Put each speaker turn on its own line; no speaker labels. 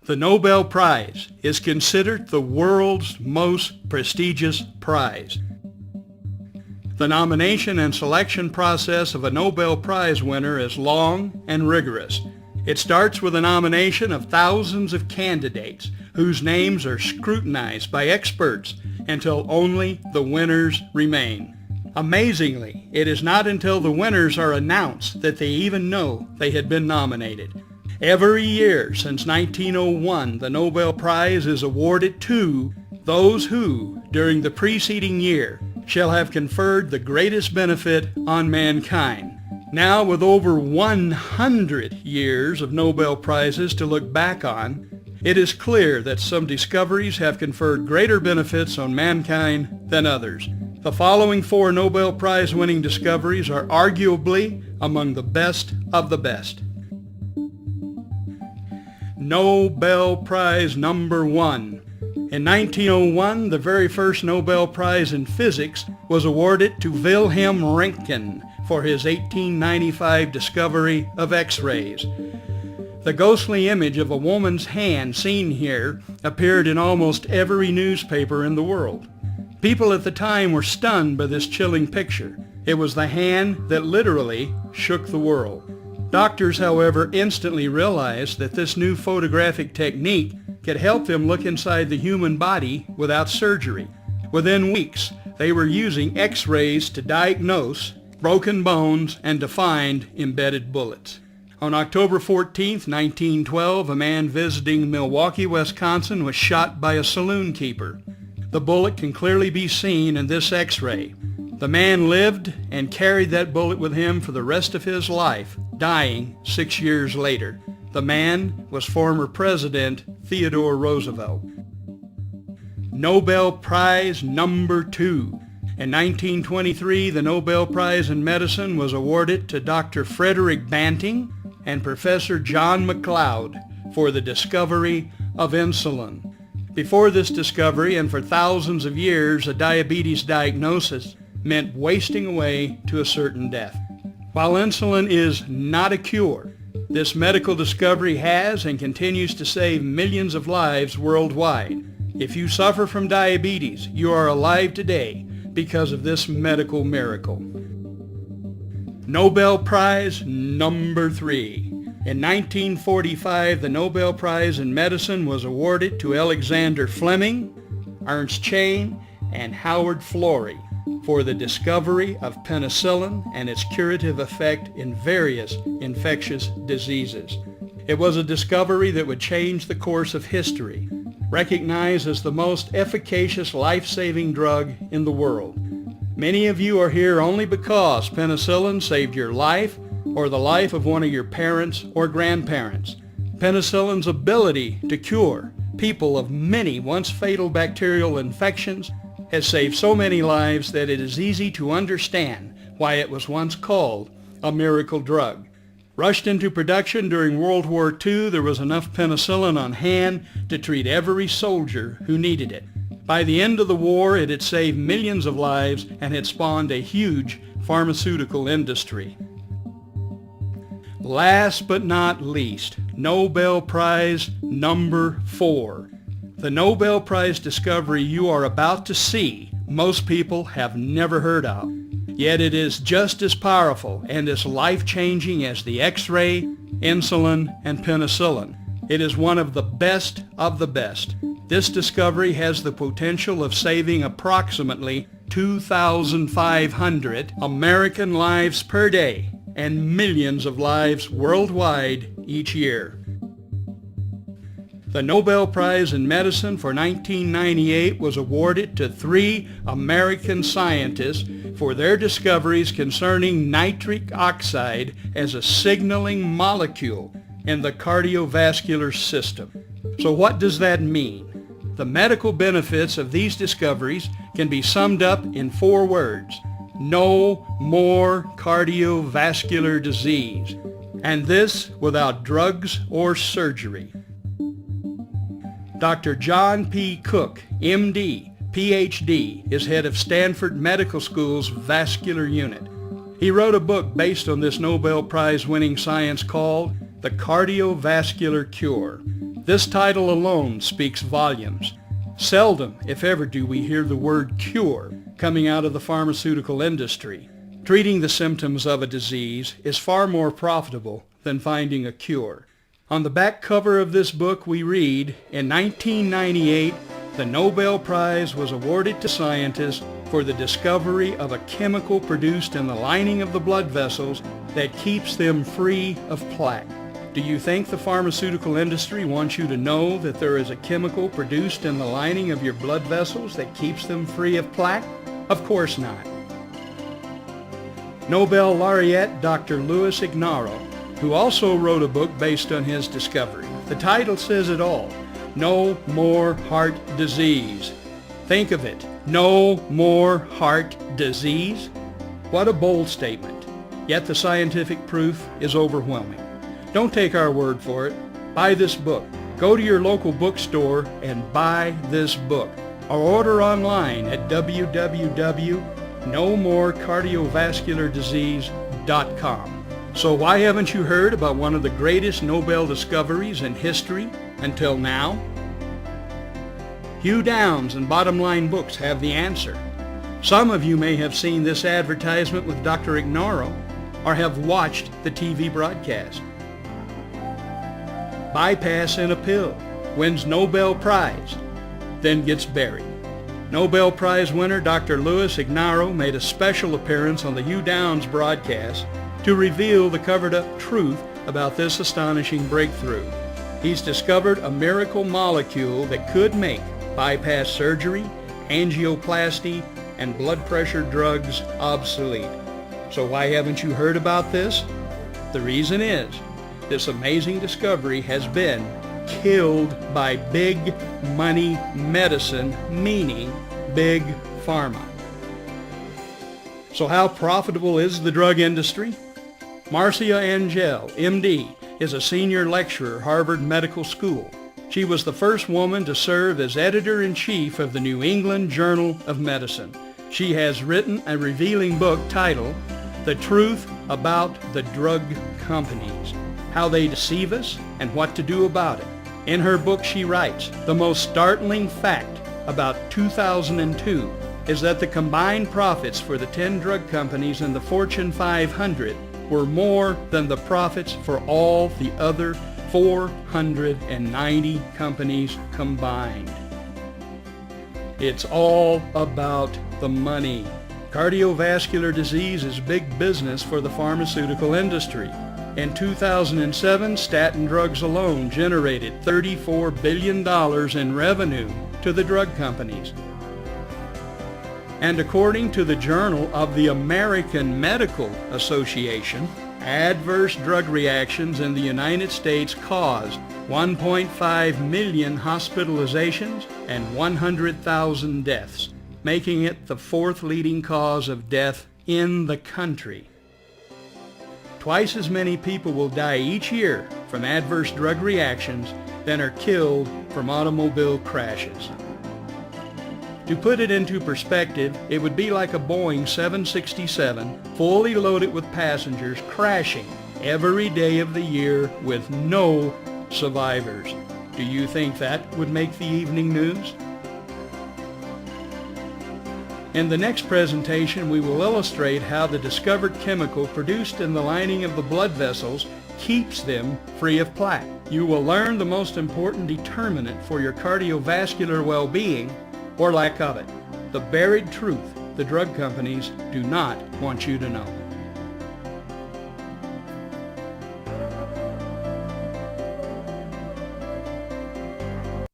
The Nobel Prize is considered the world's most prestigious prize. The nomination and selection process of a Nobel Prize winner is long and rigorous. It starts with a nomination of thousands of candidates whose names are scrutinized by experts until only the winners remain. Amazingly, it is not until the winners are announced that they even know they had been nominated. Every year since 1901, the Nobel Prize is awarded to those who, during the preceding year, shall have conferred the greatest benefit on mankind. Now, with over 100 years of Nobel Prizes to look back on, it is clear that some discoveries have conferred greater benefits on mankind than others. The following 4 Nobel Prize-winning discoveries are arguably among the best of the best. Nobel Prize number 1. In 1901, the very first Nobel Prize in Physics was awarded to Wilhelm Röntgen for his 1895 discovery of X-rays. The ghostly image of a woman's hand seen here appeared in almost every newspaper in the world. People at the time were stunned by this chilling picture. It was the hand that literally shook the world. Doctors, however, instantly realized that this new photographic technique could help them look inside the human body without surgery. Within weeks, they were using X-rays to diagnose broken bones and to find embedded bullets. On October 14, 1912, a man visiting Milwaukee, Wisconsin was shot by a saloon keeper. The bullet can clearly be seen in this X-ray. The man lived and carried that bullet with him for the rest of his life, dying 6 years later. The man was former President Theodore Roosevelt. Nobel Prize number 2. In 1923, the Nobel Prize in Medicine was awarded to Dr. Frederick Banting and Professor John MacLeod for the discovery of insulin. Before this discovery, and for thousands of years, a diabetes diagnosis meant wasting away to a certain death. While insulin is not a cure, this medical discovery has and continues to save millions of lives worldwide. If you suffer from diabetes, you are alive today because of this medical miracle. Nobel Prize number 3. In 1945, the Nobel Prize in Medicine was awarded to Alexander Fleming, Ernst Chain, and Howard Florey for the discovery of penicillin and its curative effect in various infectious diseases. It was a discovery that would change the course of history, recognized as the most efficacious life-saving drug in the world. Many of you are here only because penicillin saved your life or the life of one of your parents or grandparents. Penicillin's ability to cure people of many once fatal bacterial infections has saved so many lives that it is easy to understand why it was once called a miracle drug. Rushed into production during World War II, there was enough penicillin on hand to treat every soldier who needed it. By the end of the war, it had saved millions of lives and had spawned a huge pharmaceutical industry. Last but not least, Nobel Prize number 4. The Nobel Prize discovery you are about to see, most people have never heard of. Yet it is just as powerful and as life-changing as the X-ray, insulin, and penicillin. It is one of the best of the best. This discovery has the potential of saving approximately 2,500 American lives per day and millions of lives worldwide each year. The Nobel Prize in Medicine for 1998 was awarded to 3 American scientists for their discoveries concerning nitric oxide as a signaling molecule in the cardiovascular system. So what does that mean? The medical benefits of these discoveries can be summed up in 4 words. No more cardiovascular disease. And this without drugs or surgery. Dr. John P. Cook, MD, PhD, is head of Stanford Medical School's vascular unit. He wrote a book based on this Nobel Prize-winning science called The Cardiovascular Cure. This title alone speaks volumes. Seldom, if ever, do we hear the word cure coming out of the pharmaceutical industry. Treating the symptoms of a disease is far more profitable than finding a cure. On the back cover of this book we read, in 1998, the Nobel Prize was awarded to scientists for the discovery of a chemical produced in the lining of the blood vessels that keeps them free of plaque. Do you think the pharmaceutical industry wants you to know that there is a chemical produced in the lining of your blood vessels that keeps them free of plaque? Of course not. Nobel laureate Dr. Louis Ignarro, who also wrote a book based on his discovery. The title says it all. No more heart disease. Think of it. No more heart disease? What a bold statement. Yet the scientific proof is overwhelming. Don't take our word for it. Buy this book. Go to your local bookstore and buy this book. Or order online at www.nomorecardiovasculardisease.com. So why haven't you heard about one of the greatest Nobel discoveries in history until now? Hugh Downs and Bottom Line Books have the answer. Some of you may have seen this advertisement with Dr. Ignarro or have watched the TV broadcast. Bypass in a pill, wins Nobel Prize, then gets buried. Nobel Prize winner Dr. Louis Ignarro made a special appearance on the Hugh Downs broadcast to reveal the covered-up truth about this astonishing breakthrough. He's discovered a miracle molecule that could make bypass surgery, angioplasty, and blood pressure drugs obsolete. So why haven't you heard about this? The reason is, this amazing discovery has been killed by big money medicine, meaning big pharma. So how profitable is the drug industry? Marcia Angel, MD, is a senior lecturer at Harvard Medical School. She was the first woman to serve as editor-in-chief of the New England Journal of Medicine. She has written a revealing book titled The Truth About the Drug Companies, How They Deceive Us and What to Do About It. In her book she writes, the most startling fact about 2002 is that the combined profits for the 10 drug companies in the Fortune 500 were more than the profits for all the other 490 companies combined. It's all about the money. Cardiovascular disease is big business for the pharmaceutical industry. In 2007, statin drugs alone generated $34 billion in revenue to the drug companies. And according to the Journal of the American Medical Association, adverse drug reactions in the United States caused 1.5 million hospitalizations and 100,000 deaths, making it the fourth leading cause of death in the country. Twice as many people will die each year from adverse drug reactions than are killed from automobile crashes. To put it into perspective, it would be like a Boeing 767 fully loaded with passengers crashing every day of the year with no survivors. Do you think that would make the evening news? In the next presentation, we will illustrate how the discovered chemical produced in the lining of the blood vessels keeps them free of plaque. You will learn the most important determinant for your cardiovascular well-being, or lack of it, the buried truth the drug companies do not want you to know.